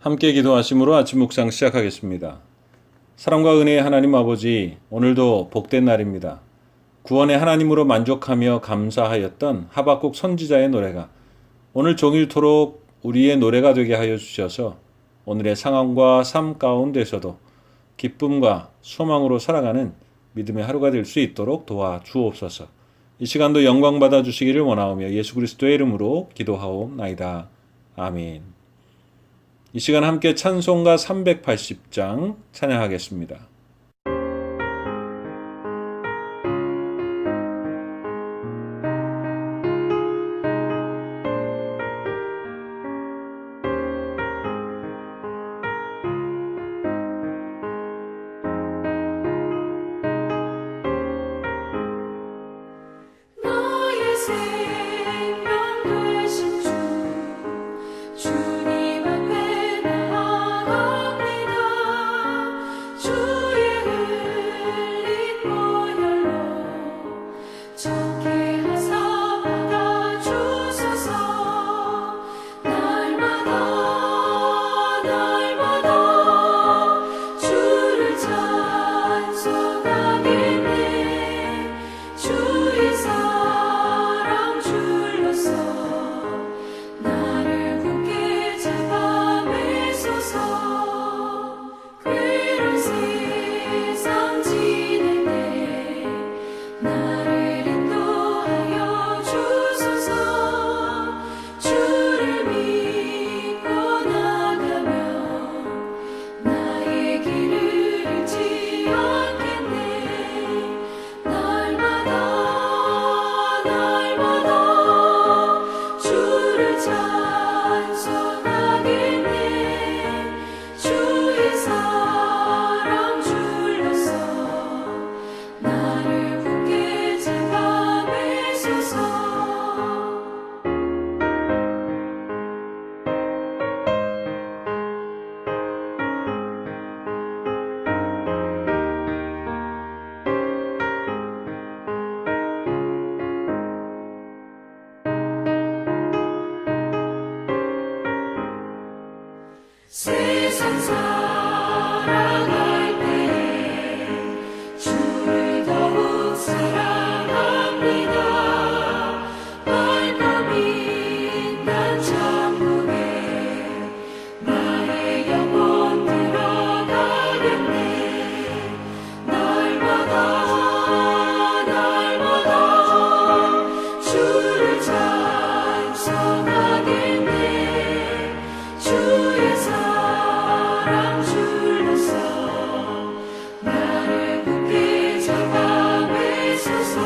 함께 기도하심으로 아침 묵상 시작하겠습니다. 사랑과 은혜의 하나님 아버지, 오늘도 복된 날입니다. 구원의 하나님으로 만족하며 감사하였던 하박국 선지자의 노래가 오늘 종일토록 우리의 노래가 되게 하여 주셔서 오늘의 상황과 삶 가운데서도 기쁨과 소망으로 살아가는 믿음의 하루가 될 수 있도록 도와주옵소서. 이 시간도 영광 받아 주시기를 원하오며 예수 그리스도의 이름으로 기도하옵나이다. 아멘. 이 시간 함께 찬송가 380장 찬양하겠습니다. 세상 살아갈 때 주를 더욱 사랑합니다. 밝고 빛난 천국에 나의 영혼 들어가겠네. 날마다 주를 찬송하겠네. 주의 사랑 줄로서 나를 굳게 잡아매소서.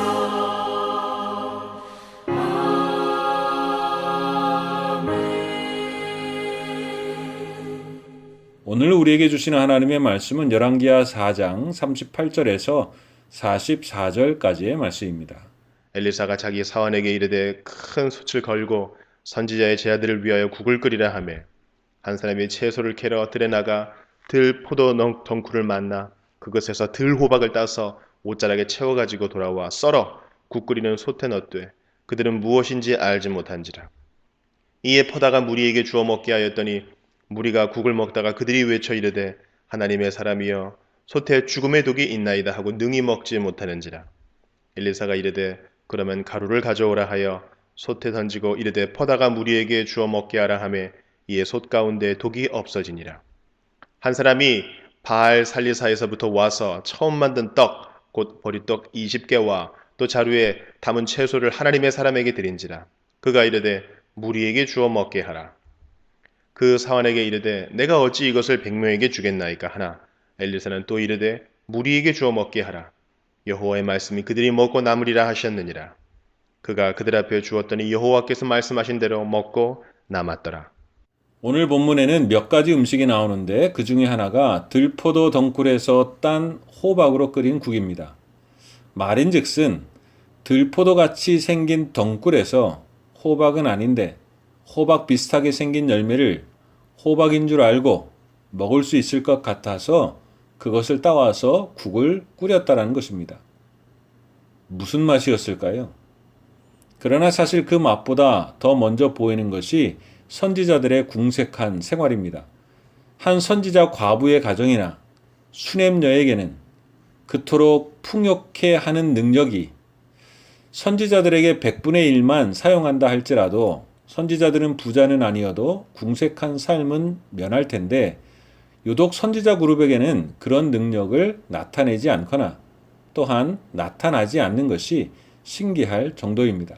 아멘. 오늘 우리에게 주시는 하나님의 말씀은 열왕기하 4장 38절에서 44절까지의 말씀입니다. 엘리사가 자기 사환에게 이르되 큰 솥을 걸고 선지자의 제아들을 위하여 국을 끓이라 하매 한 사람이 채소를 캐러 들에 나가 들 포도 덩쿨을 만나 그것에서 들 호박을 따서 옷자락에 채워 가지고 돌아와 썰어 국 끓이는 솥에 넣되 그들은 무엇인지 알지 못한지라. 이에 퍼다가 무리에게 주어 먹게 하였더니 무리가 국을 먹다가 그들이 외쳐 이르되 하나님의 사람이여 솥에 죽음의 독이 있나이다 하고 능히 먹지 못하는지라. 엘리사가 이르되 그러면 가루를 가져오라 하여 솥에 던지고 이르되 퍼다가 무리에게 주어 먹게 하라 하매 이에 솥 가운데 독이 없어지니라. 한 사람이 바알 살리사에서부터 와서 처음 만든 떡 곧 보리떡 20개와 또 자루에 담은 채소를 하나님의 사람에게 드린지라. 그가 이르되 무리에게 주어 먹게 하라. 그 사환에게 이르되 내가 어찌 이것을 백명에게 주겠나이까 하나 엘리사는 또 이르되 무리에게 주어 먹게 하라. 여호와의 말씀이 그들이 먹고 남으리라 하셨느니라. 그가 그들 앞에 주었더니 여호와께서 말씀하신 대로 먹고 남았더라. 오늘 본문에는 몇 가지 음식이 나오는데 그 중에 하나가 들포도 덩굴에서 딴 호박으로 끓인 국입니다. 말인즉슨 들포도같이 생긴 덩굴에서 호박은 아닌데 호박 비슷하게 생긴 열매를 호박인 줄 알고 먹을 수 있을 것 같아서 그것을 따와서 국을 끓였다라는 것입니다. 무슨 맛이었을까요? 그러나 사실 그 맛보다 더 먼저 보이는 것이 선지자들의 궁색한 생활입니다. 한 선지자 과부의 가정이나 수냄녀에게는 그토록 풍요케 하는 능력이 선지자들에게 100분의 1만 사용한다 할지라도 선지자들은 부자는 아니어도 궁색한 삶은 면할 텐데 유독 선지자 그룹에게는 그런 능력을 나타내지 않거나 또한 나타나지 않는 것이 신기할 정도입니다.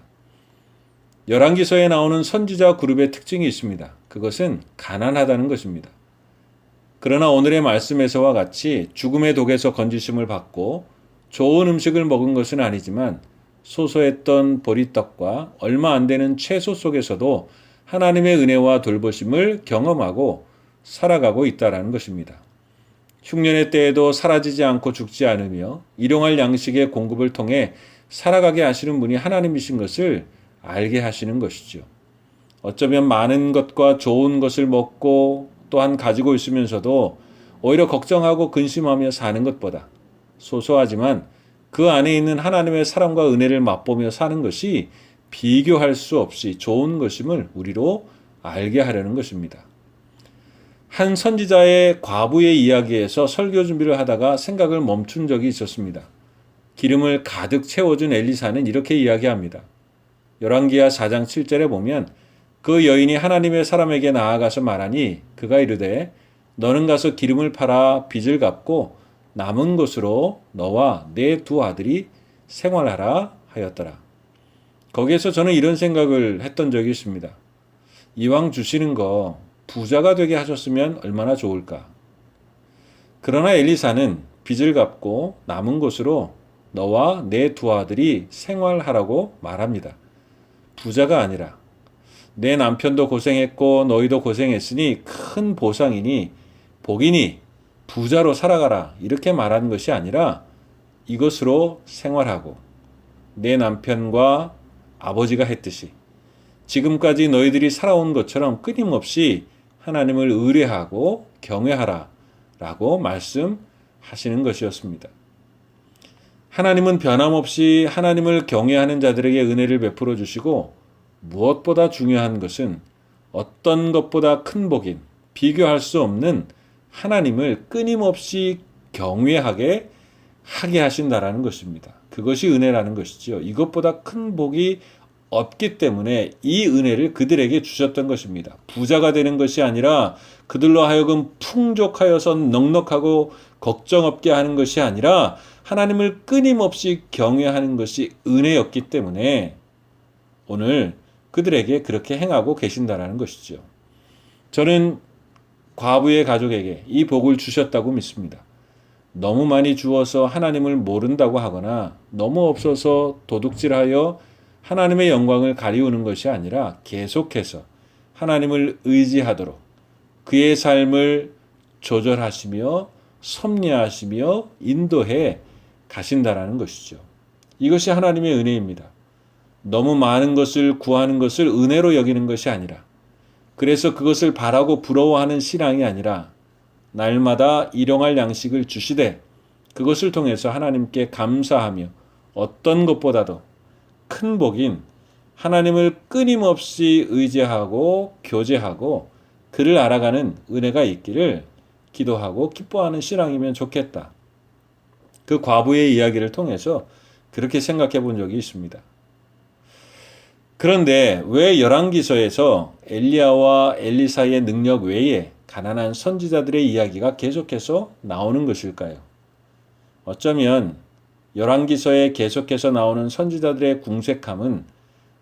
열왕기서에 나오는 선지자 그룹의 특징이 있습니다. 그것은 가난하다는 것입니다. 그러나 오늘의 말씀에서와 같이 죽음의 독에서 건지심을 받고 좋은 음식을 먹은 것은 아니지만 소소했던 보리떡과 얼마 안 되는 채소 속에서도 하나님의 은혜와 돌보심을 경험하고 살아가고 있다는 것입니다. 흉년의 때에도 사라지지 않고 죽지 않으며 일용할 양식의 공급을 통해 살아가게 하시는 분이 하나님이신 것을 알게 하시는 것이죠. 어쩌면 많은 것과 좋은 것을 먹고 또한 가지고 있으면서도 오히려 걱정하고 근심하며 사는 것보다 소소하지만 그 안에 있는 하나님의 사랑과 은혜를 맛보며 사는 것이 비교할 수 없이 좋은 것임을 우리로 알게 하려는 것입니다. 한 선지자의 과부의 이야기에서 설교 준비를 하다가 생각을 멈춘 적이 있었습니다. 기름을 가득 채워준 엘리사는 이렇게 이야기합니다. 열왕기하 4장 7절에 보면 그 여인이 하나님의 사람에게 나아가서 말하니 그가 이르되 너는 가서 기름을 팔아 빚을 갚고 남은 것으로 너와 내 두 아들이 생활하라 하였더라. 거기에서 저는 이런 생각을 했던 적이 있습니다. 이왕 주시는 거 부자가 되게 하셨으면 얼마나 좋을까. 그러나 엘리사는 빚을 갚고 남은 것으로 너와 내 두 아들이 생활하라고 말합니다. 부자가 아니라 내 남편도 고생했고 너희도 고생했으니 큰 보상이니 복이니 부자로 살아가라 이렇게 말하는 것이 아니라 이것으로 생활하고 내 남편과 아버지가 했듯이 지금까지 너희들이 살아온 것처럼 끊임없이 하나님을 의뢰하고 경외하라 라고 말씀하시는 것이었습니다. 하나님은 변함없이 하나님을 경외하는 자들에게 은혜를 베풀어 주시고 무엇보다 중요한 것은 어떤 것보다 큰 복인 비교할 수 없는 하나님을 끊임없이 경외하게 하게 하신다라는 것입니다. 그것이 은혜라는 것이죠. 이것보다 큰 복이 없기 때문에 이 은혜를 그들에게 주셨던 것입니다. 부자가 되는 것이 아니라 그들로 하여금 풍족하여서 넉넉하고 걱정 없게 하는 것이 아니라 하나님을 끊임없이 경외하는 것이 은혜였기 때문에 오늘 그들에게 그렇게 행하고 계신다라는 것이죠. 저는 과부의 가족에게 이 복을 주셨다고 믿습니다. 너무 많이 주어서 하나님을 모른다고 하거나 너무 없어서 도둑질하여 하나님의 영광을 가리우는 것이 아니라 계속해서 하나님을 의지하도록 그의 삶을 조절하시며 섭리하시며 인도해 가신다라는 것이죠. 이것이 하나님의 은혜입니다. 너무 많은 것을 구하는 것을 은혜로 여기는 것이 아니라 그래서 그것을 바라고 부러워하는 신앙이 아니라 날마다 일용할 양식을 주시되 그것을 통해서 하나님께 감사하며 어떤 것보다도 큰 복인 하나님을 끊임없이 의지하고 교제하고 그를 알아가는 은혜가 있기를 기도하고 기뻐하는 신앙이면 좋겠다. 그 과부의 이야기를 통해서 그렇게 생각해 본 적이 있습니다. 그런데 왜 열왕기서에서 엘리야와 엘리사의 능력 외에 가난한 선지자들의 이야기가 계속해서 나오는 것일까요? 어쩌면 열왕기서에 계속해서 나오는 선지자들의 궁색함은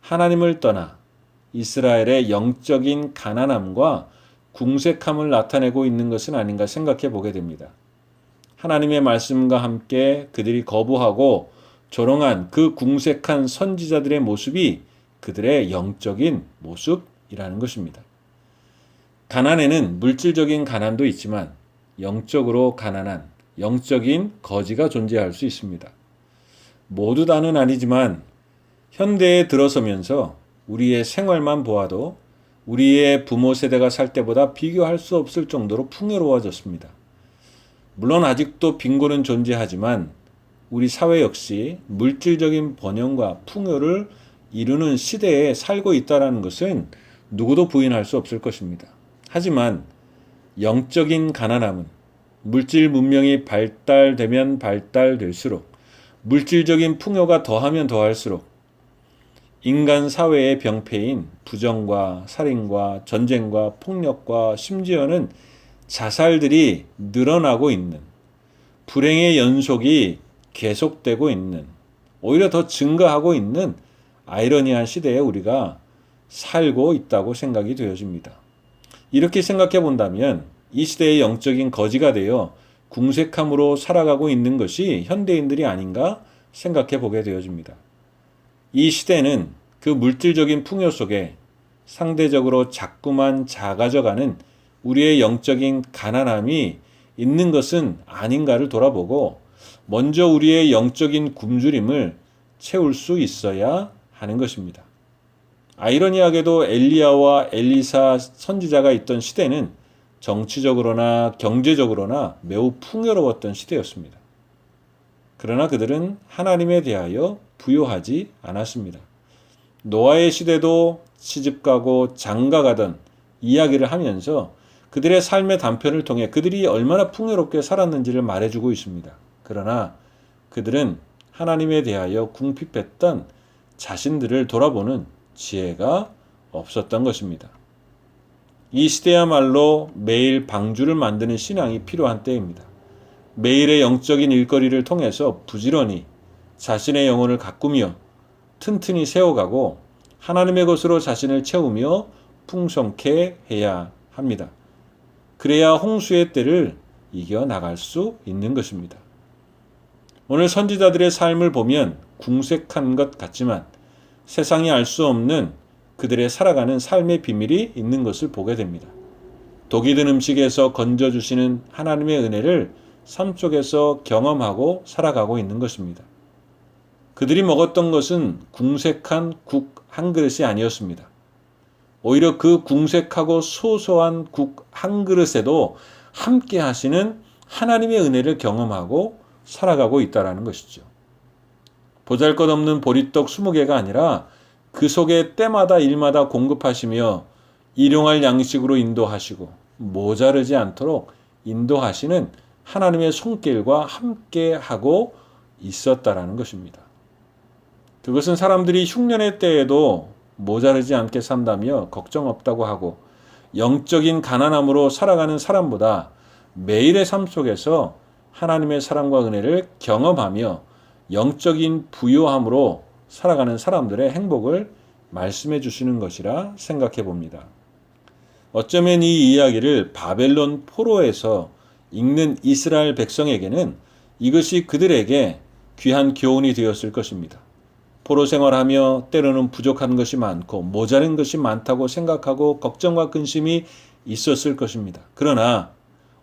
하나님을 떠나 이스라엘의 영적인 가난함과 궁색함을 나타내고 있는 것은 아닌가 생각해 보게 됩니다. 하나님의 말씀과 함께 그들이 거부하고 조롱한 그 궁색한 선지자들의 모습이 그들의 영적인 모습이라는 것입니다. 가난에는 물질적인 가난도 있지만 영적으로 가난한 영적인 거지가 존재할 수 있습니다. 모두 다는 아니지만 현대에 들어서면서 우리의 생활만 보아도 우리의 부모 세대가 살 때보다 비교할 수 없을 정도로 풍요로워졌습니다. 물론 아직도 빈곤은 존재하지만 우리 사회 역시 물질적인 번영과 풍요를 이루는 시대에 살고 있다는 것은 누구도 부인할 수 없을 것입니다. 하지만 영적인 가난함은 물질 문명이 발달되면 발달될수록 물질적인 풍요가 더하면 더할수록 인간 사회의 병폐인 부정과 살인과 전쟁과 폭력과 심지어는 자살들이 늘어나고 있는, 불행의 연속이 계속되고 있는, 오히려 더 증가하고 있는 아이러니한 시대에 우리가 살고 있다고 생각이 되어집니다. 이렇게 생각해 본다면 이 시대의 영적인 거지가 되어 궁색함으로 살아가고 있는 것이 현대인들이 아닌가 생각해 보게 되어집니다. 이 시대는 그 물질적인 풍요 속에 상대적으로 자꾸만 작아져가는 우리의 영적인 가난함이 있는 것은 아닌가를 돌아보고 먼저 우리의 영적인 굶주림을 채울 수 있어야 하는 것입니다. 아이러니하게도 엘리야와 엘리사 선지자가 있던 시대는 정치적으로나 경제적으로나 매우 풍요로웠던 시대였습니다. 그러나 그들은 하나님에 대하여 부요하지 않았습니다. 노아의 시대도 시집가고 장가가던 이야기를 하면서 그들의 삶의 단편을 통해 그들이 얼마나 풍요롭게 살았는지를 말해주고 있습니다. 그러나 그들은 하나님에 대하여 궁핍했던 자신들을 돌아보는 지혜가 없었던 것입니다. 이 시대야말로 매일 방주를 만드는 신앙이 필요한 때입니다. 매일의 영적인 일거리를 통해서 부지런히 자신의 영혼을 가꾸며 튼튼히 세워가고 하나님의 것으로 자신을 채우며 풍성케 해야 합니다. 그래야 홍수의 때를 이겨나갈 수 있는 것입니다. 오늘 선지자들의 삶을 보면 궁색한 것 같지만 세상이 알 수 없는 그들의 살아가는 삶의 비밀이 있는 것을 보게 됩니다. 독이 든 음식에서 건져주시는 하나님의 은혜를 삶 속에서 경험하고 살아가고 있는 것입니다. 그들이 먹었던 것은 궁색한 국 한 그릇이 아니었습니다. 오히려 그 궁색하고 소소한 국 한 그릇에도 함께 하시는 하나님의 은혜를 경험하고 살아가고 있다는 것이죠. 보잘것없는 보리떡 20개가 아니라 그 속에 때마다 일마다 공급하시며 일용할 양식으로 인도하시고 모자르지 않도록 인도하시는 하나님의 손길과 함께 하고 있었다라는 것입니다. 그것은 사람들이 흉년의 때에도 모자르지 않게 산다며 걱정 없다고 하고 영적인 가난함으로 살아가는 사람보다 매일의 삶 속에서 하나님의 사랑과 은혜를 경험하며 영적인 부요함으로 살아가는 사람들의 행복을 말씀해 주시는 것이라 생각해 봅니다. 어쩌면 이 이야기를 바벨론 포로에서 읽는 이스라엘 백성에게는 이것이 그들에게 귀한 교훈이 되었을 것입니다. 포로 생활하며 때로는 부족한 것이 많고 모자른 것이 많다고 생각하고 걱정과 근심이 있었을 것입니다. 그러나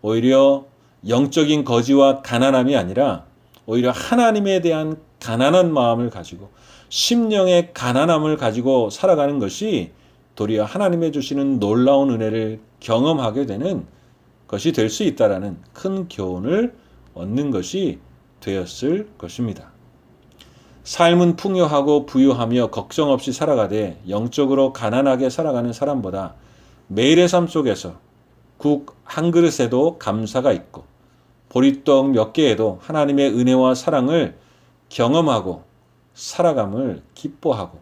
오히려 영적인 거지와 가난함이 아니라 오히려 하나님에 대한 가난한 마음을 가지고 심령의 가난함을 가지고 살아가는 것이 도리어 하나님의 주시는 놀라운 은혜를 경험하게 되는 것이 될 수 있다라는 큰 교훈을 얻는 것이 되었을 것입니다. 삶은 풍요하고 부유하며 걱정 없이 살아가되 영적으로 가난하게 살아가는 사람보다 매일의 삶 속에서 국 한 그릇에도 감사가 있고 보리떡 몇 개에도 하나님의 은혜와 사랑을 경험하고 살아감을 기뻐하고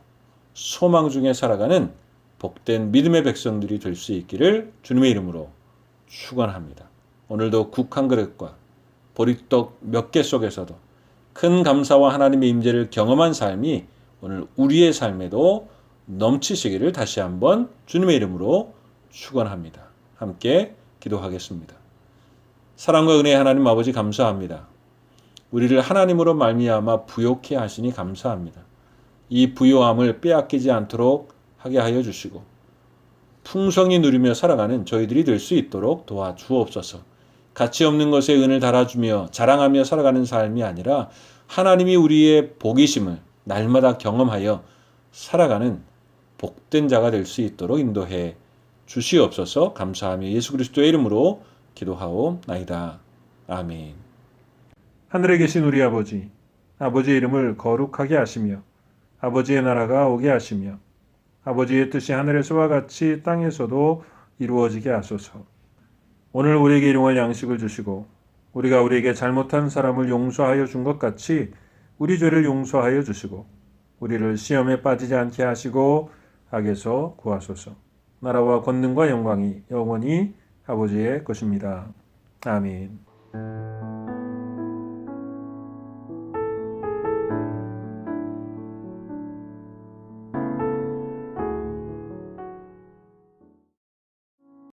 소망 중에 살아가는 복된 믿음의 백성들이 될 수 있기를 주님의 이름으로 축원합니다. 오늘도 국 한 그릇과 보리떡 몇 개 속에서도 큰 감사와 하나님의 임재를 경험한 삶이 오늘 우리의 삶에도 넘치시기를 다시 한번 주님의 이름으로 축원합니다. 함께 기도하겠습니다. 사랑과 은혜의 하나님 아버지 감사합니다. 우리를 하나님으로 말미암아 부요케 하시니 감사합니다. 이 부요함을 빼앗기지 않도록 하게 하여 주시고 풍성히 누리며 살아가는 저희들이 될 수 있도록 도와주옵소서. 가치 없는 것에 은을 달아주며 자랑하며 살아가는 삶이 아니라 하나님이 우리의 복이심을 날마다 경험하여 살아가는 복된 자가 될 수 있도록 인도해 주시옵소서. 감사하며 예수 그리스도의 이름으로 기도하옵나이다. 아멘. 하늘에 계신 우리 아버지, 아버지의 이름을 거룩하게 하시며 아버지의 나라가 오게 하시며 아버지의 뜻이 하늘에서와 같이 땅에서도 이루어지게 하소서. 오늘 우리에게 일용할 양식을 주시고 우리가 우리에게 잘못한 사람을 용서하여 준 것 같이 우리 죄를 용서하여 주시고 우리를 시험에 빠지지 않게 하시고 악에서 구하소서. 나라와 권능과 영광이 영원히 아버지의 것입니다. 아멘.